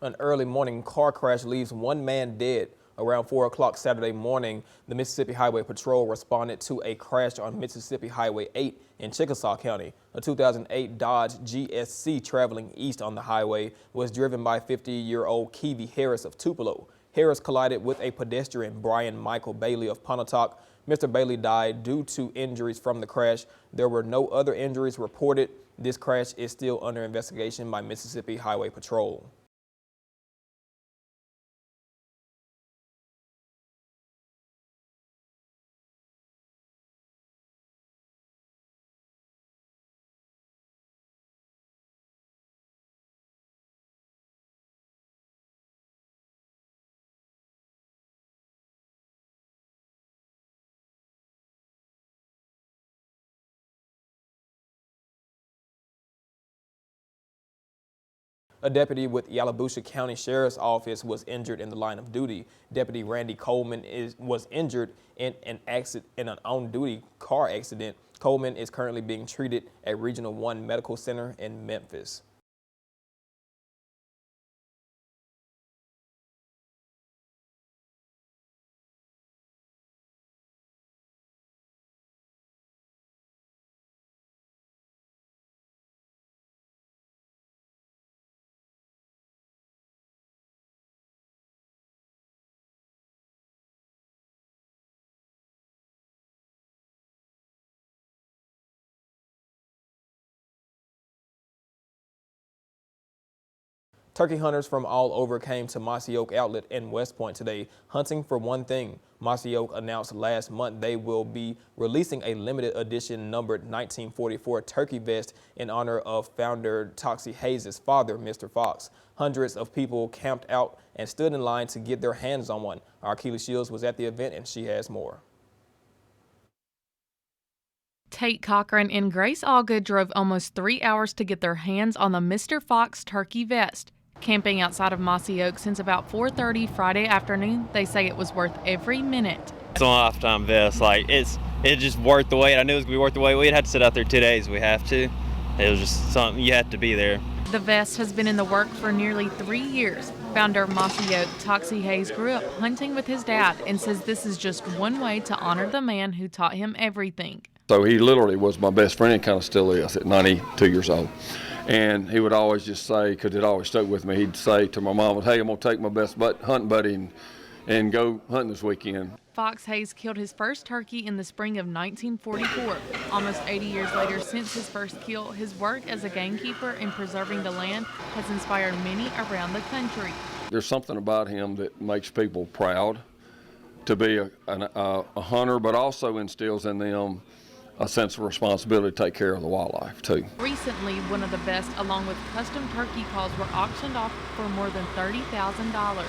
An early morning car crash leaves one man dead. Around 4 o'clock Saturday morning, the Mississippi Highway Patrol responded to a crash on Mississippi Highway 8 in Chickasaw County. A 2008 Dodge GSC traveling east on the highway was driven by 50-year-old Keevy Harris of Tupelo. Harris collided with a pedestrian, Brian Michael Bailey of Pontotoc. Mr. Bailey died due to injuries from the crash. There were no other injuries reported. This crash is still under investigation by Mississippi Highway Patrol. A deputy with Yalobusha County Sheriff's Office was injured in the line of duty. Deputy Randy Coleman was injured in an on-duty car accident. Coleman is currently being treated at Regional 1 Medical Center in Memphis. Turkey hunters from all over came to Mossy Oak Outlet in West Point today, hunting for one thing. Mossy Oak announced last month they will be releasing a limited edition numbered 1944 turkey vest in honor of founder Toxie Hayes' father, Mr. Fox. Hundreds of people camped out and stood in line to get their hands on one. Our Keely Shields was at the event and she has more. Tate Cochran and Grace Allgood drove almost 3 hours to get their hands on the Mr. Fox turkey vest. Camping outside of Mossy Oak since about 4:30 Friday afternoon, they say it was worth every minute. It's a lifetime vest. It's just worth the wait. I knew it was gonna be worth the wait. We'd had to sit out there 2 days. We have to. It was just something you had to be there. The vest has been in the work for nearly 3 years. Founder of Mossy Oak, Toxie Hayes, grew up hunting with his dad and says this is just one way to honor the man who taught him everything. So he literally was my best friend and kind of still is at 92 years old. And he would always just say, because it always stuck with me, he'd say to my mom, hey, I'm going to take my best hunting buddy and go hunting this weekend. Fox Hayes killed his first turkey in the spring of 1944. Almost 80 years later since his first kill, his work as a gamekeeper in preserving the land has inspired many around the country. There's something about him that makes people proud to be a hunter, but also instills in them a sense of responsibility to take care of the wildlife too. Recently, one of the vests along with custom turkey calls were auctioned off for more than $30,000.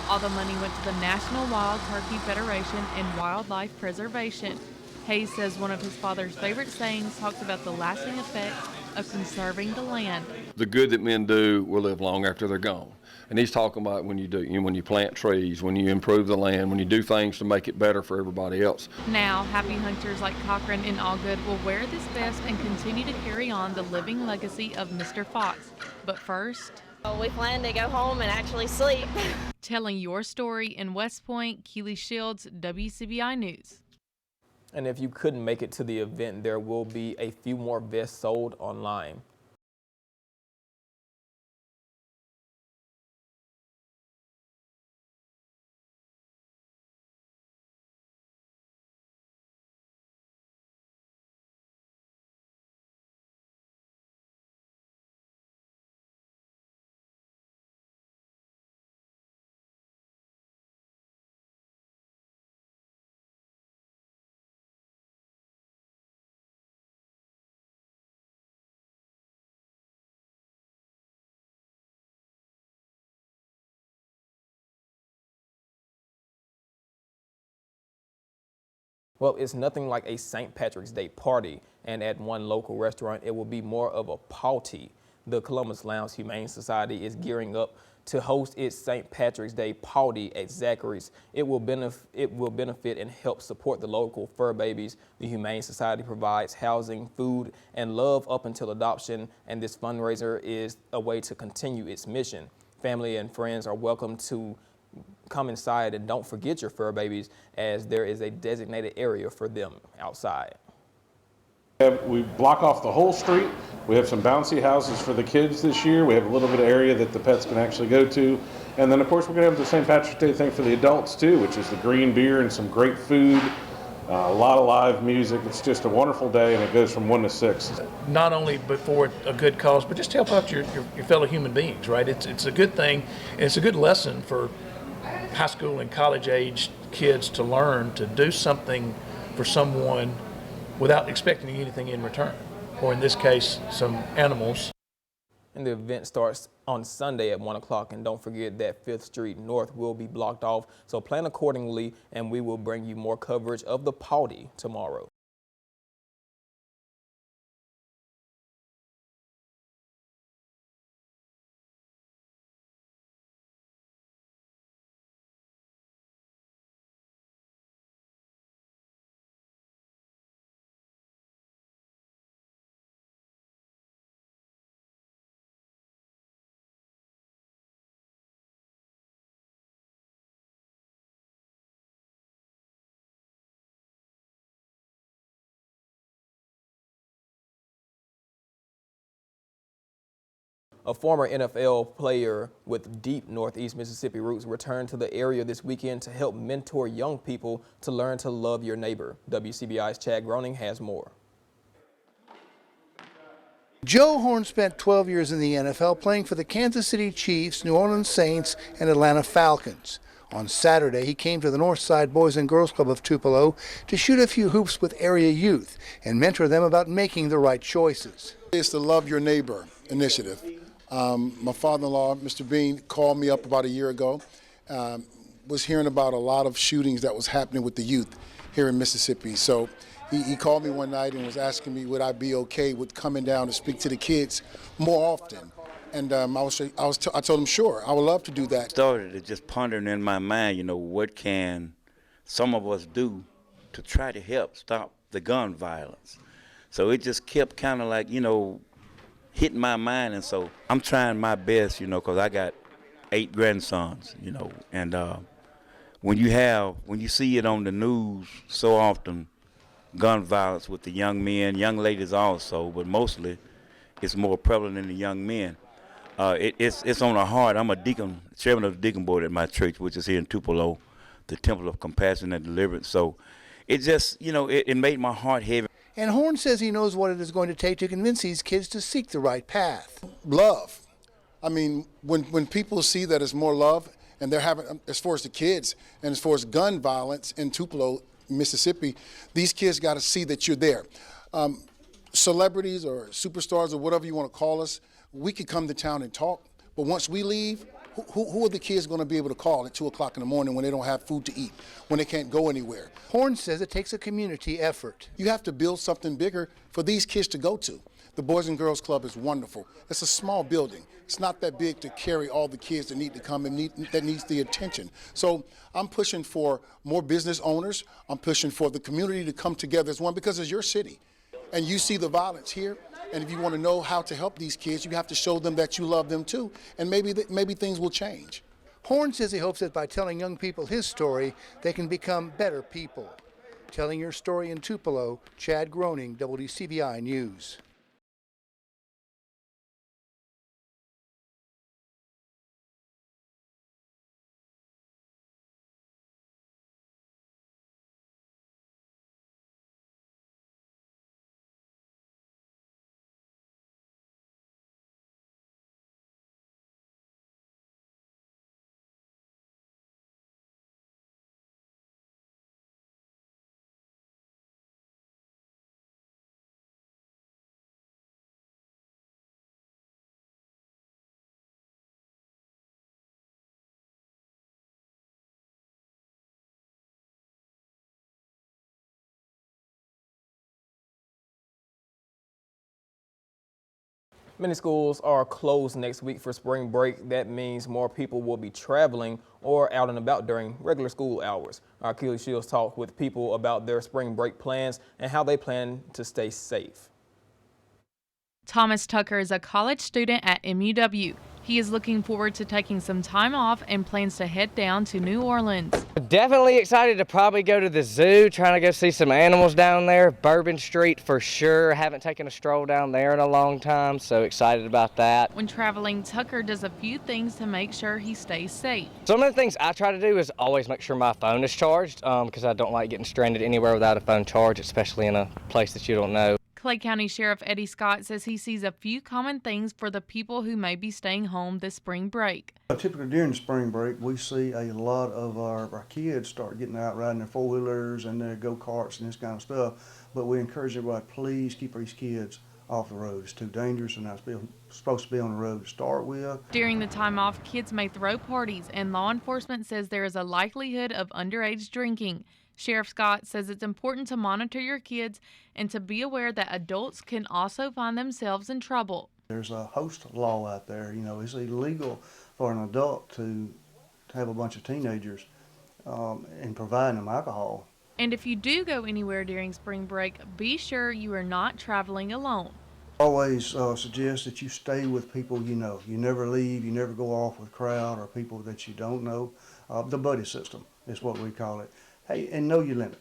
All the money went to the National Wild Turkey Federation and Wildlife Preservation. Hayes says one of his father's favorite sayings talks about the lasting effect of conserving the land. The good that men do will live long after they're gone. And he's talking about when you plant trees, when you improve the land, when you do things to make it better for everybody else. Now, happy hunters like Cochran and Allgood will wear this vest and continue to carry on the living legacy of Mr. Fox. But first, we plan to go home and actually sleep. Telling your story in West Point, Keely Shields, WCBI News. And if you couldn't make it to the event, there will be a few more vests sold online. Well, it's nothing like a St. Patrick's Day party, and at one local restaurant, it will be more of a party. The Columbus Lounge Humane Society is gearing up to host its St. Patrick's Day party at Zachary's. It will benefit and help support the local fur babies. The Humane Society provides housing, food, and love up until adoption, and this fundraiser is a way to continue its mission. Family and friends are welcome to come inside, and don't forget your fur babies, as there is a designated area for them outside. We block off the whole street. We have some bouncy houses for the kids this year. We have a little bit of area that the pets can actually go to. And then, of course, we're going to have the St. Patrick's Day thing for the adults, too, which is the green beer and some great food, a lot of live music. It's just a wonderful day, and it goes from 1 to 6. Not only for a good cause, but just to help out your fellow human beings, right? It's a good thing, and it's a good lesson for high school and college-age kids to learn to do something for someone without expecting anything in return, or in this case, some animals. And the event starts on Sunday at 1 o'clock. And don't forget that 5th Street North will be blocked off. So plan accordingly, and we will bring you more coverage of the party tomorrow. A former NFL player with deep Northeast Mississippi roots returned to the area this weekend to help mentor young people to learn to love your neighbor. WCBI's Chad Groening has more. Joe Horn spent 12 years in the NFL playing for the Kansas City Chiefs, New Orleans Saints, and Atlanta Falcons. On Saturday, he came to the Northside Boys and Girls Club of Tupelo to shoot a few hoops with area youth and mentor them about making the right choices. It's the Love Your Neighbor initiative. My father-in-law, Mr. Bean, called me up about a year ago, was hearing about a lot of shootings that was happening with the youth here in Mississippi. So he called me one night and was asking me would I be okay with coming down to speak to the kids more often. And I told him sure, I would love to do that. Started it just pondering in my mind, what can some of us do to try to help stop the gun violence. So it just kept kind of like, hitting my mind, and so I'm trying my best, because I got 8 grandsons, and when you see it on the news so often, gun violence with the young men, young ladies also, but mostly it's more prevalent in the young men. It's on the heart. I'm a deacon, chairman of the deacon board at my church, which is here in Tupelo, the Temple of Compassion and Deliverance. So it just, it made my heart heavy. And Horn says he knows what it is going to take to convince these kids to seek the right path. Love. I mean, when people see that it's more love, and they're having, as far as the kids, and as far as gun violence in Tupelo, Mississippi, these kids got to see that you're there. Celebrities or superstars or whatever you want to call us, we could come to town and talk, but once we leave, who are the kids going to be able to call at 2 o'clock in the morning when they don't have food to eat, when they can't go anywhere? Horn says it takes a community effort. You have to build something bigger for these kids to go to. The Boys and Girls Club is wonderful. It's a small building. It's not that big to carry all the kids that need to come and that needs the attention. So I'm pushing for more business owners. I'm pushing for the community to come together as one, because it's your city. And you see the violence here. And if you want to know how to help these kids, you have to show them that you love them too. And maybe things will change. Horn says he hopes that by telling young people his story, they can become better people. Telling your story in Tupelo, Chad Groening, WCBI News. Many schools are closed next week for spring break. That means more people will be traveling or out and about during regular school hours. Our Keely Shields talked with people about their spring break plans and how they plan to stay safe. Thomas Tucker is a college student at MUW. He is looking forward to taking some time off and plans to head down to New Orleans. Definitely excited to probably go to the zoo, trying to go see some animals down there. Bourbon Street for sure. Haven't taken a stroll down there in a long time, so excited about that. When traveling, Tucker does a few things to make sure he stays safe. Some of the things I try to do is always make sure my phone is charged because I don't like getting stranded anywhere without a phone charge, especially in a place that you don't know. Clay County Sheriff Eddie Scott says he sees a few common things for the people who may be staying home this spring break. Typically during the spring break, we see a lot of our kids start getting out riding their four-wheelers and their go-karts and this kind of stuff. But we encourage everybody, please keep these kids off the road. It's too dangerous and not supposed to be on the road to start with. During the time off, kids may throw parties, and law enforcement says there is a likelihood of underage drinking. Sheriff Scott says it's important to monitor your kids and to be aware that adults can also find themselves in trouble. There's a host law out there. You know, it's illegal for an adult to have a bunch of teenagers and providing them alcohol. And if you do go anywhere during spring break, be sure you are not traveling alone. Always suggest that you stay with people you know. You never leave, you never go off with crowd or people that you don't know. The buddy system is what we call it. Hey, and know your limit.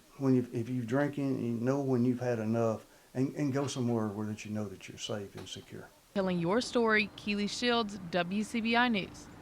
If you're drinking, you know when you've had enough, and go somewhere where that you know that you're safe and secure. Telling your story, Keely Shields, WCBI News.